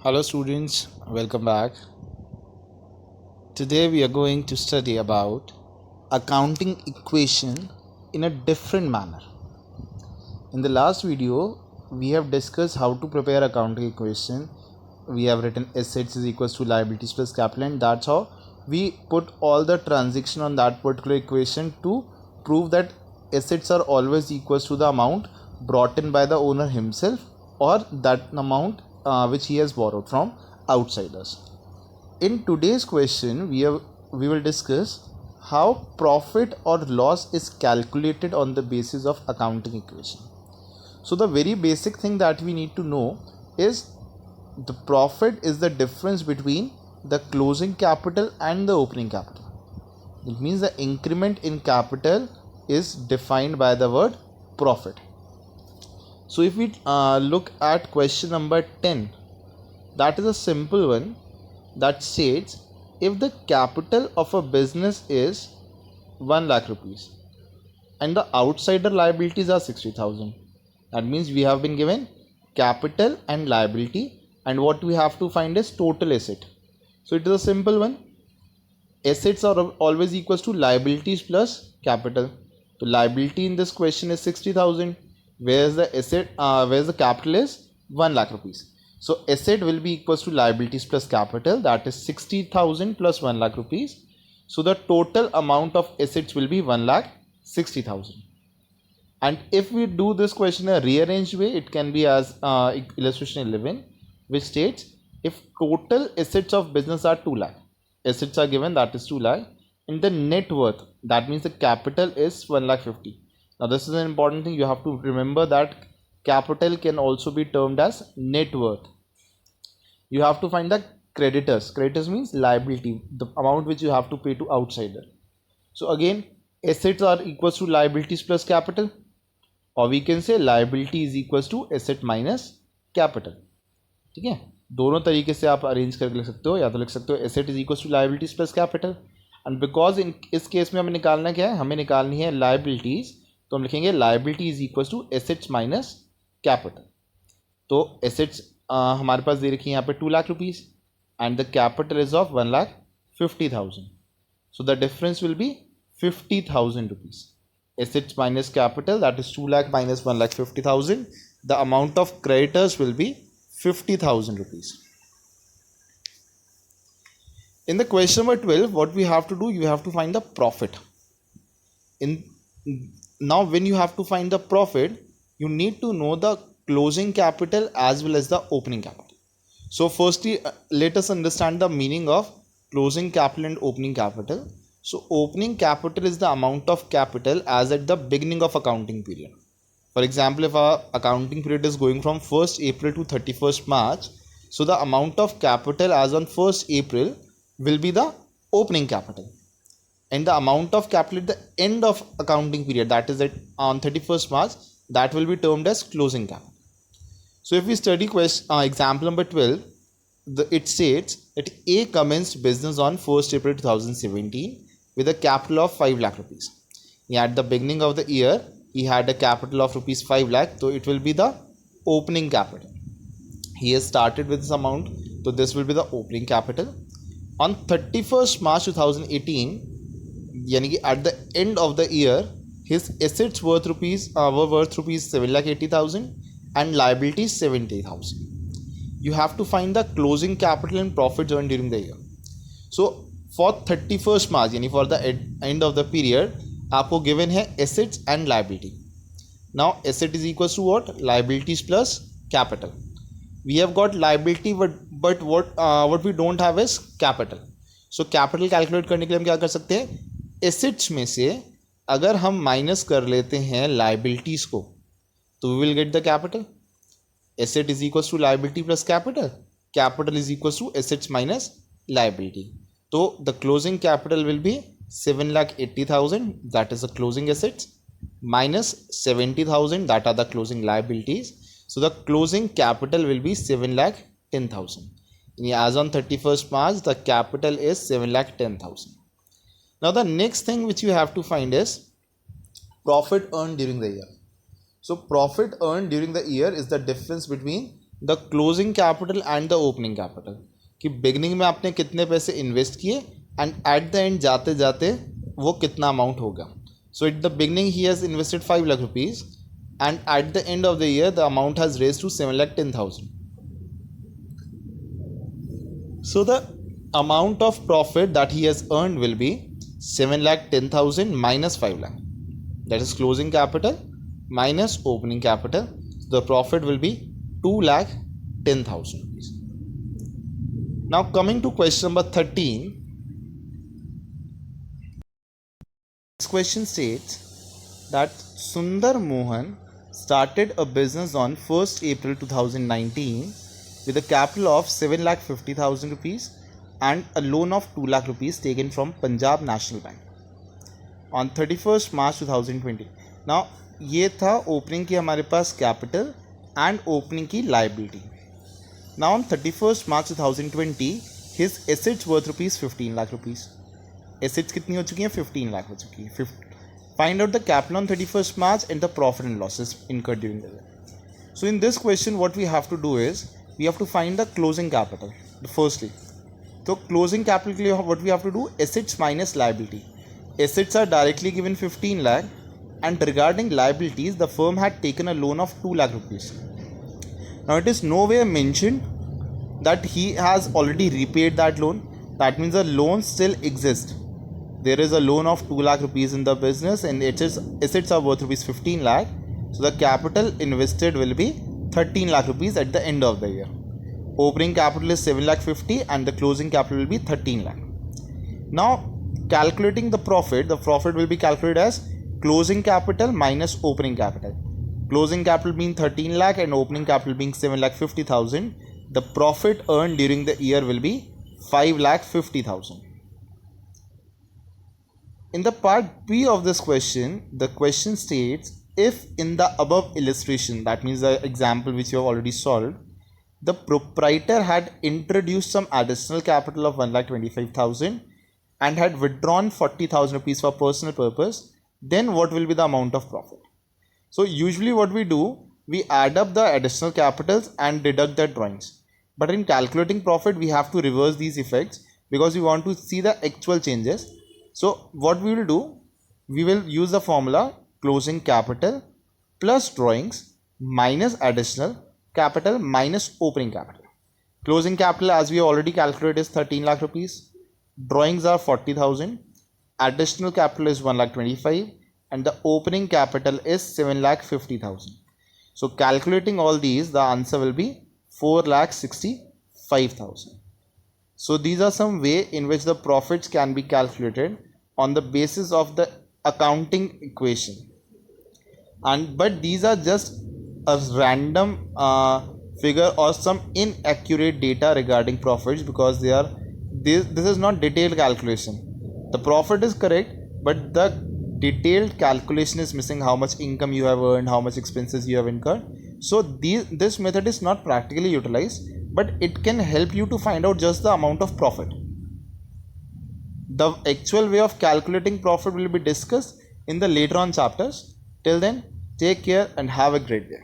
Hello students, welcome back. Today we are going to study about accounting equation in a different manner. In the last video, we have discussed how to prepare accounting equation. We have written assets is equals to liabilities plus capital, and that's how we put all the transaction on that particular equation to prove that assets are always equals to the amount brought in by the owner himself or that amount which he has borrowed from outsiders. In today's question, we will discuss how profit or loss is calculated on the basis of accounting equation. So the very basic thing that we need to know is the profit is the difference between the closing capital and the opening capital. It means the increment in capital is defined by the word profit. So if we look at question number 10, that is a simple one that states if the capital of a business is 1 lakh rupees and the outsider liabilities are 60,000. That means we have been given capital and liability, and what we have to find is total asset. So it is a simple one. Assets are always equals to liabilities plus capital. So liability in this question is 60,000, whereas the asset, whereas the capital is 1 lakh rupees. So asset will be equals to liabilities plus capital, that is 60,000 plus 1 lakh rupees. So the total amount of assets will be 1 lakh 60,000. And if we do this question in a rearranged way, it can be as illustration 11, which states if total assets of business are 2 lakh, assets are given, that is 2 lakh, and the net worth, that means the capital is 1 lakh 50. Now this is an important thing. You have to remember that capital can also be termed as net worth. You have to find the creditors. Creditors means liability, the amount which you have to pay to outsider. So again, assets are equals to liabilities plus capital, or we can say liability is equals to asset minus capital. ठीक है, दोनों तरीके से आप arrange करके लिख सकते हो. या तो लिख सकते हो asset is equals to liabilities plus capital, and because in इस केस में हमें निकालना क्या है, हमें निकालनी है लाइबिलिटीज, तो हम लिखेंगे liability is equals to assets minus capital. तो एसेट्स हमारे पास दे रखी है यहाँ पे 2 lakh rupees and the capital is of 1 lakh 50,000. So the difference will be 50,000 rupees. Assets minus capital, that is 2 lakh minus 1 lakh 50,000. The amount of creditors will be 50,000 rupees. In the question number 12, what we have to do, you have to find the profit. Now when you have to find the profit, you need to know the closing capital as well as the opening capital. So firstly, let us understand the meaning of closing capital and opening capital. So opening capital is the amount of capital as at the beginning of accounting period. For example, if our accounting period is going from 1st April to 31st March, so the amount of capital as on 1st April will be the opening capital. And the amount of capital at the end of accounting period, that is at on 31st March, that will be termed as closing capital. So if we study example number 12, it states that A commenced business on 1st April 2017 with a capital of 5 lakh rupees. At the beginning of the year, he had a capital of rupees 5 lakh, so it will be the opening capital. He has started with this amount, so this will be the opening capital. On 31st March 2018, yani at the end of the year, his assets were worth rupees 7,80,000 and liabilities 70,000. You have to find the closing capital and profits earned during the year. So for 31st March, यानी for the end of the period, आपको given है assets and liability. Now asset is equals to what? Liabilities plus capital. We have got liability, but what we don't have is capital. So capital calculate करने के लिए हम क्या कर सकते हैं, assets में से अगर हम माइनस कर लेते हैं liabilities को, तो we will get the capital. Asset is equals to liability plus capital. Capital is equals to assets minus liability. So the closing capital will be 7,80,000, that is the closing assets, minus 70,000, that are the closing liabilities. So the closing capital will be 7,10,000. As on 31st March, the capital is 7,10,000. Now the next thing which you have to find is profit earned during the year. So profit earned during the year is the difference between the closing capital and the opening capital, कि beginning में आपने कितने पैसे invest किए and at the and जाते जाते वो कितना अमाउंट होगा. So at the beginning he has invested 5 lakh rupees and at the end of the year the amount has raise to 7,10,000. So the amount of profit that he has earned will be 7,10,000 minus 5 lakh. That is closing capital minus opening capital. The profit will be 2,10,000 rupees. Now coming to question number 13. This question states that Sundar Mohan started a business on 1st April 2019 with a capital of 7,50,000 rupees and a loan of 2 lakh rupees taken from Punjab National Bank on 31st March 2020. Now ये था opening की हमारे पास capital and opening की liability. Now on 31st March 2020 his assets worth rupees 15 lakh rupees. Assets कितनी हो चुकी हैं? 15 लाख हो चुकी है. Find out the capital on 31st March and the profit and losses incurred during the year. So in this question what we have to do is we have to find the closing capital firstly. So closing capital के लिए what we have to do, assets minus liability. Assets are directly given 15 lakh and regarding liabilities the firm had taken a loan of 2 lakh rupees. Now it is nowhere mentioned that he has already repaid that loan. That means the loan still exists. There is a loan of 2 lakh rupees in the business and assets are worth rupees 15 lakh. So the capital invested will be 13 lakh rupees at the end of the year. Opening capital is 7 lakh 50 and the closing capital will be 13 lakh. Now calculating the profit will be calculated as closing capital minus opening capital. Closing capital being 13 lakh and opening capital being 7 lakh 50,000. The profit earned during the year will be 5 lakh 50,000. In the part B of this question, the question states if in the above illustration, that means the example which you have already solved, the proprietor had introduced some additional capital of 1,25,000 and had withdrawn 40,000 rupees for personal purpose, then what will be the amount of profit? So usually what we do, we add up the additional capitals and deduct the drawings. But in calculating profit, we have to reverse these effects because we want to see the actual changes. So what we will do, we will use the formula closing capital plus drawings minus additional capital minus opening capital. Closing capital as we already calculated is 13 lakh rupees. Drawings are 40,000. Additional capital is 1,25,000 and the opening capital is 7,50,000. So calculating all these, the answer will be 4,65,000. So these are some way in which the profits can be calculated on the basis of the accounting equation. But these are just a random figure or some inaccurate data regarding profits because this is not detailed calculation. The profit is correct, but the detailed calculation is missing. How much income you have earned, how much expenses you have incurred. So this method is not practically utilized, but it can help you to find out just the amount of profit. The actual way of calculating profit will be discussed in the later on chapters. Till then, take care and have a great day.